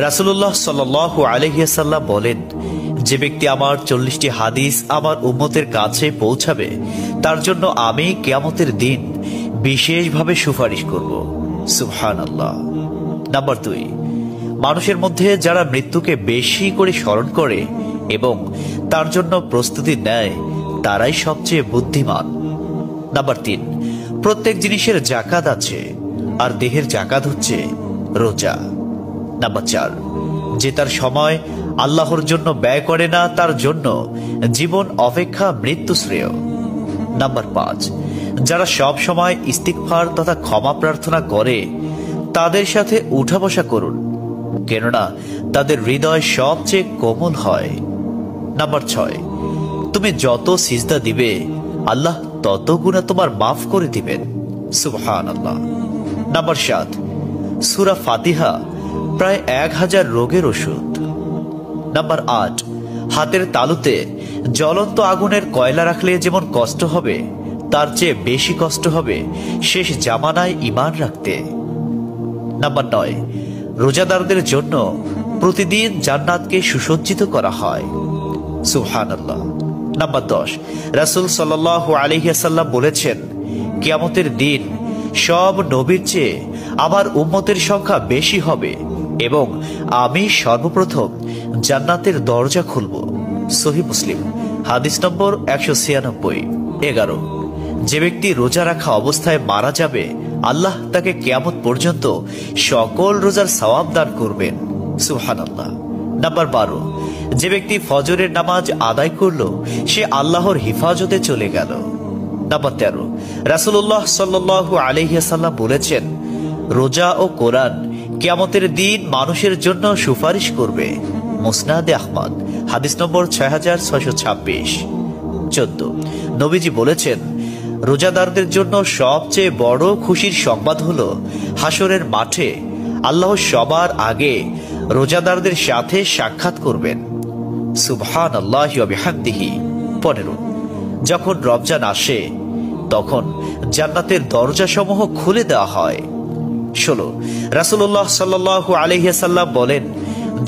রাসূলুল্লাহ সাল্লাল্লাহু আলাইহি ওয়াসাল্লাম বলেন, যে ব্যক্তি আমার 40টি হাদিস আমার উম্মতের কাছে পৌঁছাবে তার জন্য আমি কিয়ামতের দিন বিশেষভাবে সুপারিশ করব। সুবহানাল্লাহ। নাম্বার 2, মানুষের মধ্যে যারা মৃত্যুকে বেশি করে স্মরণ করে এবং তার জন্য প্রস্তুতি নেয় তারাই সবচেয়ে বুদ্ধিমান। নাম্বার 3, প্রত্যেক জিনিসের জাকাত আছে, আর দেহের জাকাত হচ্ছে রোজা। নাম্বার 4, যে তার সময় আল্লাহর জন্য ব্যয় করে না তার জন্য জীবন অপেক্ষা মৃত্যু শ্রেয়। নাম্বার 5, যারা সব সময় ইস্তিগফার তথা ক্ষমা প্রার্থনা করে তাদের সাথে উঠা বসা করুন, কেননা তাদের হৃদয় সবচেয়ে কোমল হয়। নাম্বার 6, তুমি যত সিজদা দিবে আল্লাহ তত গুণা তোমার মাফ করে দিবেন। সুবহানাল্লাহ। নাম্বার 7, সূরা ফাতিহা প্রায় 1000 রোগের ওষুধ। নাম্বার 8, হাতের তালুতে জ্বলন্ত আগুনের কয়লা রাখলে যেমন কষ্ট হবে তার চেয়ে বেশি কষ্ট হবে শেষ জামানায় ঈমান রাখতে। নাম্বার 9, রোজাদারদের জন্য প্রতিদিন জান্নাতকে সুসজ্জিত করা হয়। সুবহানাল্লাহ। নাম্বার 10, রাসূল সাল্লাল্লাহু আলাইহি ওয়াসাল্লাম বলেছেন, কিয়ামতের দিন সব নবীর চেয়ে আমার উম্মতের সংখ্যা বেশি হবে এবং আমি সর্বপ্রথম জান্নাতের দরজা খুলব। সহিহ মুসলিম, হাদিস নম্বর 196। 11, যে ব্যক্তি রোজা রাখা অবস্থায় মারা যাবে আল্লাহ তাকে কিয়ামত পর্যন্ত সকল রোজার সওয়াব দান করবেন। সুবহানাল্লাহ। নাম্বার 12, যে ব্যক্তি ফজরের নামাজ আদায় করল সে আল্লাহর হিফাজতে চলে গেল। নাম্বার 13, রাসূলুল্লাহ সাল্লাল্লাহু আলাইহি ওয়াসাল্লাম বলেছেন, রোজা ও কোরআন কিয়ামতের দিন মানুষের জন্য সুপারিশ করবে। মুসনাদে আহমদ, হাদিস নম্বর 6626। 14, নবীজি বলেছেন, রোজাদারদের জন্য সবচেয়ে বড় খুশির সংবাদ হলো হাসরের মাঠে আল্লাহ সবার আগে রোজাদারদের সাথে সাক্ষাৎ করবেন। সুবহানাল্লাহি ওয়া বিহামদিহি। 15, যখন রমজান আসে তখন জান্নাতের দরজাসমূহ খুলে দেওয়া হয়। 16, রাসূলুল্লাহ সাল্লাল্লাহু আলাইহি ওয়াসাল্লাম বলেন,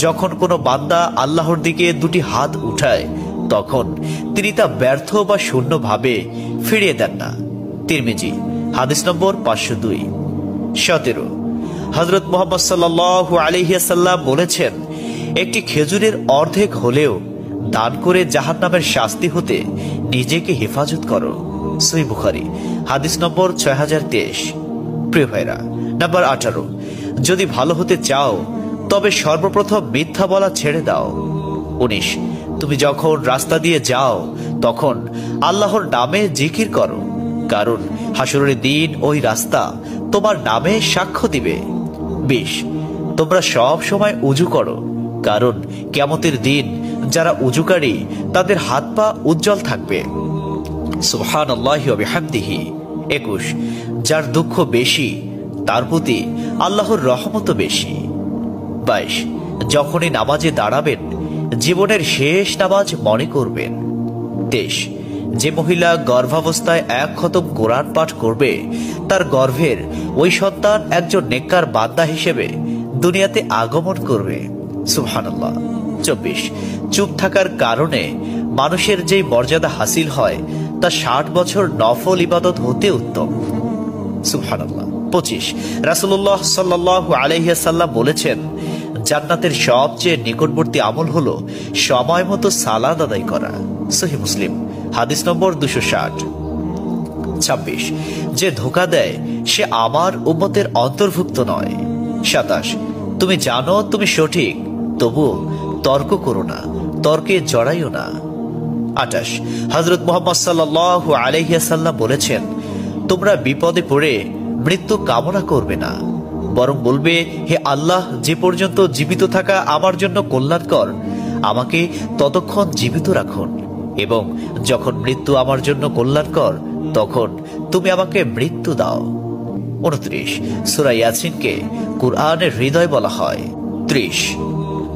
যখন কোনো বান্দা আল্লাহর দিকে দুটি হাত উঠায় তখন তিনি তা ব্যর্থ বা শূন্যভাবে ফিরিয়ে দেন না। তিরমিজি, হাদিস নম্বর 502। 17, হযরত মুহাম্মদ সাল্লাল্লাহু আলাইহি ওয়াসাল্লাম বলেছেন, একটি খেজুরের অর্ধেক হলেও দান করে জাহান্নামের শাস্তি হতে নিজেকে হেফাজত করো। সহিহ বুখারী, হাদিস নম্বর 6023। প্রিয় ভাইরা, নাম্বার 18, যদি ভালো হতে চাও তবে সর্বপ্রথম মিথ্যা বলা ছেড়ে দাও। 19, তুমি যখন রাস্তা দিয়ে যাও তখন আল্লাহর নামে জিকির করো, কারণ হাসরের দিন ওই রাস্তা তোমার নামে সাক্ষ্য দিবে। 20, তোমরা সব সময় উযু করো, কারণ কিয়ামতের দিন যারা উযুকারী তাদের হাত পা উজ্জ্বল থাকবে। সুবহানাল্লাহি ওয়া বিহামদিহি। 21, যার দুঃখ বেশি তার প্রতি আল্লাহর রহমত বেশি। 22, যখনই নামাজে দাঁড়াবেন জীবনের শেষ নামাজ মনে করবেন। 23, যে মহিলা গর্ভাবস্থায় 1 খতম কোরআন পাঠ করবে তার গর্ভের ওই সন্তান একজন নেককার বান্দা হিসেবে দুনিয়াতে আগমন করবে। সুবহানাল্লাহ। 24, চুপ থাকার কারণে মানুষের যেই মর্যাদা হাসিল হয় তা 60 বছর নফল ইবাদত হতে উত্তম। সুবহানাল্লাহ। 25, রাসূলুল্লাহ সাল্লাল্লাহু আলাইহি ওয়াসাল্লাম বলেছেন, জান্নাতের সবচেয়ে নিকটবর্তী আমল হলো সময় মতো সালাত আদায় করা। সহিহ মুসলিম, হাদিস নম্বর 260। 26, যে ধোঁকা দেয় সে আমার উম্মতের অন্তর্ভুক্ত নয়। 27, তুমি জানো তুমি সঠিক তবু তর্ক করো না, তর্কে জড়াইও না। 28, হযরত মুহাম্মদ সাল্লাল্লাহু আলাইহি ওয়াসাল্লাম বলেছেন, তোমরা বিপদে পড়ে মৃত্যু কামনা করবে না, বরং বলবে, হে আল্লাহ, যে পর্যন্ত জীবিত থাকা আমার জন্য কল্যাণকর আমাকে ততক্ষণ জীবিত রাখুন, এবং যখন মৃত্যু আমার জন্য কল্যাণকর তখন তুমি আমাকে মৃত্যু দাও। 29, সূরা ইয়াসিনকে কুরআনের হৃদয় বলা হয়। 30,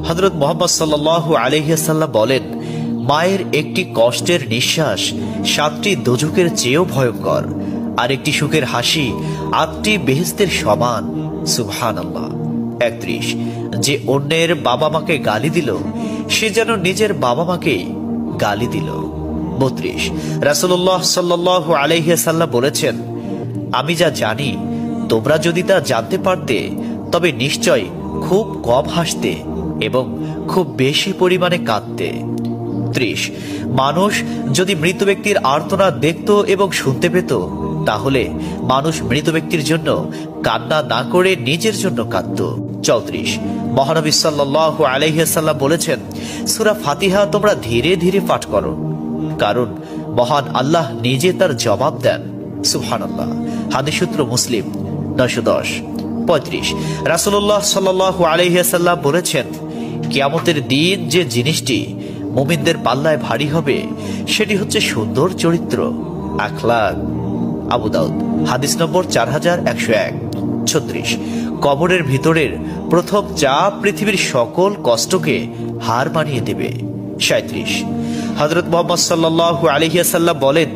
হযরত মুহাম্মদ সাল্লাল্লাহু আলাইহি ওয়াসাল্লাম বলেন, মায়ের একটি কষ্টের নিঃশ্বাস 7টি দোজখের চেয়েও ভয়ঙ্কর, আর একটি সুখের হাসি 8টি বেহেশতের সমান। সুবহানাল্লাহ। 31 যে অন্যের বাবা মাকে গালি দিল সে যেন নিজের বাবা মাকেই গালি দিল। 32 রাসূলুল্লাহ সাল্লাল্লাহু আলাইহি ওয়াসাল্লাম বলেছেন, আমি যা জানি তোমরা যদি তা জানতে পারতে তবে নিশ্চয় খুব কম হাসতে এবং খুব বেশি পরিমাণে কাঁদতে। 30 মানুষ যদি মৃত ব্যক্তির আর্তনাদ দেখত এবং শুনতে পেত তাহলে মানুষ মৃত ব্যক্তির জন্য কান্না না করে নিজের জন্য কাঁদত। 34 মহানবী সাল্লাল্লাহু আলাইহি ওয়াসাল্লাম বলেছেন, সূরা ফাতিহা তোমরা ধীরে ধীরে পাঠ করো, কারণ মহান আল্লাহ নিজে তার জবাব দেন। সুবহানাল্লাহ। হাদিস সূত্র মুসলিম 910। 35 রাসূলুল্লাহ সাল্লাল্লাহু আলাইহি ওয়াসাল্লাম বলেছেন, কিয়ামতের দিন যে জিনিসটি মুমিনদের পাল্লায় ভারী হবে সেটি হচ্ছে সুন্দর চরিত্র, আখলাক। আবু দাউদ হাদিস নম্বর 4101। 36 কবরের ভিতরের প্রথম চাপ পৃথিবীর সকল কষ্টকে হার মানিয়ে দেবে। 37 হযরত মুহাম্মদ সাল্লাল্লাহু আলাইহি ওয়াসাল্লাম বলেন,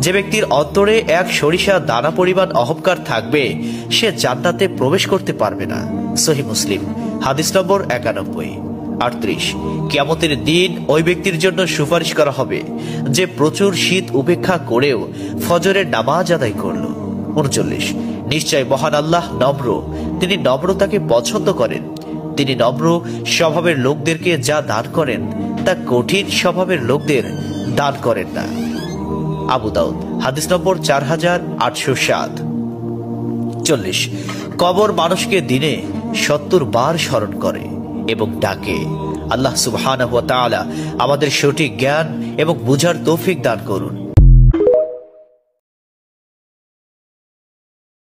যে ব্যক্তির অন্তরে এক সরিষা দানা পরিমাণ অহংকার থাকবে সে জান্নাতে প্রবেশ করতে পারবে না। সহিহ মুসলিম হাদিস নম্বর 91। 38 কিয়ামতের দিন ওই ব্যক্তির জন্য সুপারিশ করা হবে যে প্রচুর শীত উপেক্ষা করেও ফজরের নামাজ আদায় করল। 39 নিশ্চয় মহান আল্লাহ নম্র, তিনি নম্রতাকে পছন্দ করেন। তিনি নম্র স্বভাবের লোকদেরকে যা দান করেন তা কঠিন স্বভাবের লোকদের দান করেন না। আবু দাউদ হাদিস নম্বর 4807। 40 কবর মানুষকে দিনে 70 বার স্মরণ করে এবং ডাকে। আল্লাহ সুবহানাহু ওয়া তাআলা আমাদের সঠিক জ্ঞান এবং বুঝার তৌফিক দান করুন।